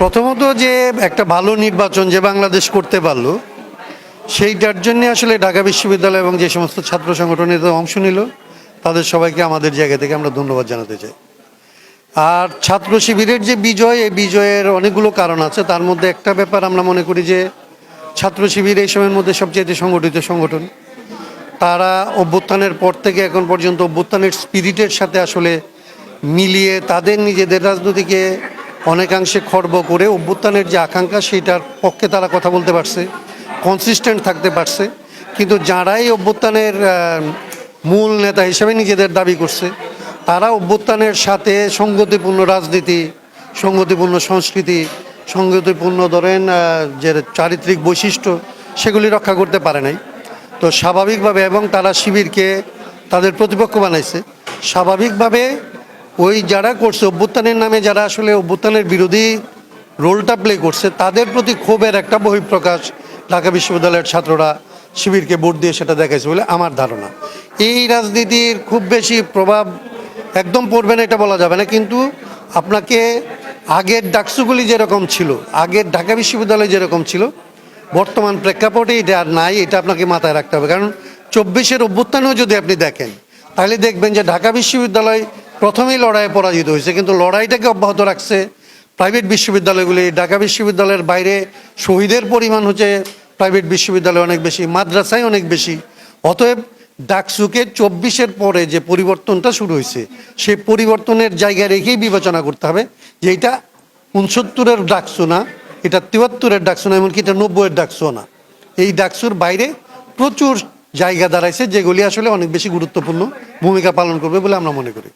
প্রথমত যে একটা ভালো নির্বাচন যে বাংলাদেশ করতে পারলো সেইটার জন্য আসলে ঢাকা বিশ্ববিদ্যালয় এবং যে সমস্ত ছাত্র সংগঠনের অংশ নিল তাদের সবাইকে আমাদের জায়গা থেকে আমরা ধন্যবাদ জানাতে চাই। আর ছাত্র শিবিরের যে বিজয়, এই বিজয়ের অনেকগুলো কারণ আছে। তার মধ্যে একটা ব্যাপার আমরা মনে করি যে ছাত্র শিবির এই সময়ের মধ্যে সবচেয়ে সংগঠিত সংগঠন। তারা অভ্যুত্থানের পর থেকে এখন পর্যন্ত অভ্যুত্থানের স্পিরিটের সাথে আসলে মিলিয়ে তাদের নিজেদের রাজনীতিকে অনেকাংশে খর্ব করে অভ্যুত্থানের যে আকাঙ্ক্ষা সেটার পক্ষে তারা কথা বলতে পারছে, কনসিস্টেন্ট থাকতে পারছে। কিন্তু যারাই অভ্যুত্থানের মূল নেতা হিসেবে নিজেদের দাবি করছে তারা অভ্যুত্থানের সাথে সঙ্গতিপূর্ণ রাজনীতি, সঙ্গতিপূর্ণ সংস্কৃতি, সঙ্গতিপূর্ণ ধরেন যে চারিত্রিক বৈশিষ্ট্য সেগুলি রক্ষা করতে পারে নাই। তো স্বাভাবিকভাবে, এবং তারা শিবিরকে তাদের প্রতিপক্ষ বানাইছে, স্বাভাবিকভাবে ওই যারা করছে অভ্যুত্থানের নামে, যারা আসলে অভ্যুত্থানের বিরোধী রোলটা প্লে করছে, তাদের প্রতি ক্ষোভের একটা বহিঃপ্রকাশ ঢাকা বিশ্ববিদ্যালয়ের ছাত্ররা শিবিরকে ভোট দিয়ে সেটা দেখাইছে বলে আমার ধারণা। এই রাজনীতির খুব বেশি প্রভাব একদম পড়বে না এটা বলা যাবে না, কিন্তু আপনাকে আগের ডাকসুগুলি যেরকম ছিল, আগের ঢাকা বিশ্ববিদ্যালয় যেরকম ছিল, বর্তমান প্রেক্ষাপটে এটা আর নাই। এটা আপনাকে মাথায় রাখতে হবে। কারণ 24-এর অভ্যুত্থানেও যদি আপনি দেখেন তাহলে দেখবেন যে ঢাকা বিশ্ববিদ্যালয় প্রথমেই লড়াইয়ে পরাজিত হয়েছে, কিন্তু লড়াইটাকে অব্যাহত রাখছে প্রাইভেট বিশ্ববিদ্যালয়গুলি। ঢাকা বিশ্ববিদ্যালয়ের বাইরে শহীদের পরিমাণ হচ্ছে প্রাইভেট বিশ্ববিদ্যালয় অনেক বেশি, মাদ্রাসায় অনেক বেশি। অতএব ডাকসুকে 24-এর পরে যে পরিবর্তনটা শুরু হয়েছে সেই পরিবর্তনের জায়গায় রেখেই বিবেচনা করতে হবে যে এটা 69-এর ডাকসু না, এটা 73-এর ডাকসু না, এমনকি এটা 90-এর ডাকসুও না। এই ডাকসুর বাইরে প্রচুর জায়গা দাঁড়াইছে যেগুলি আসলে অনেক বেশি গুরুত্বপূর্ণ ভূমিকা পালন করবে বলে আমরা মনে করি।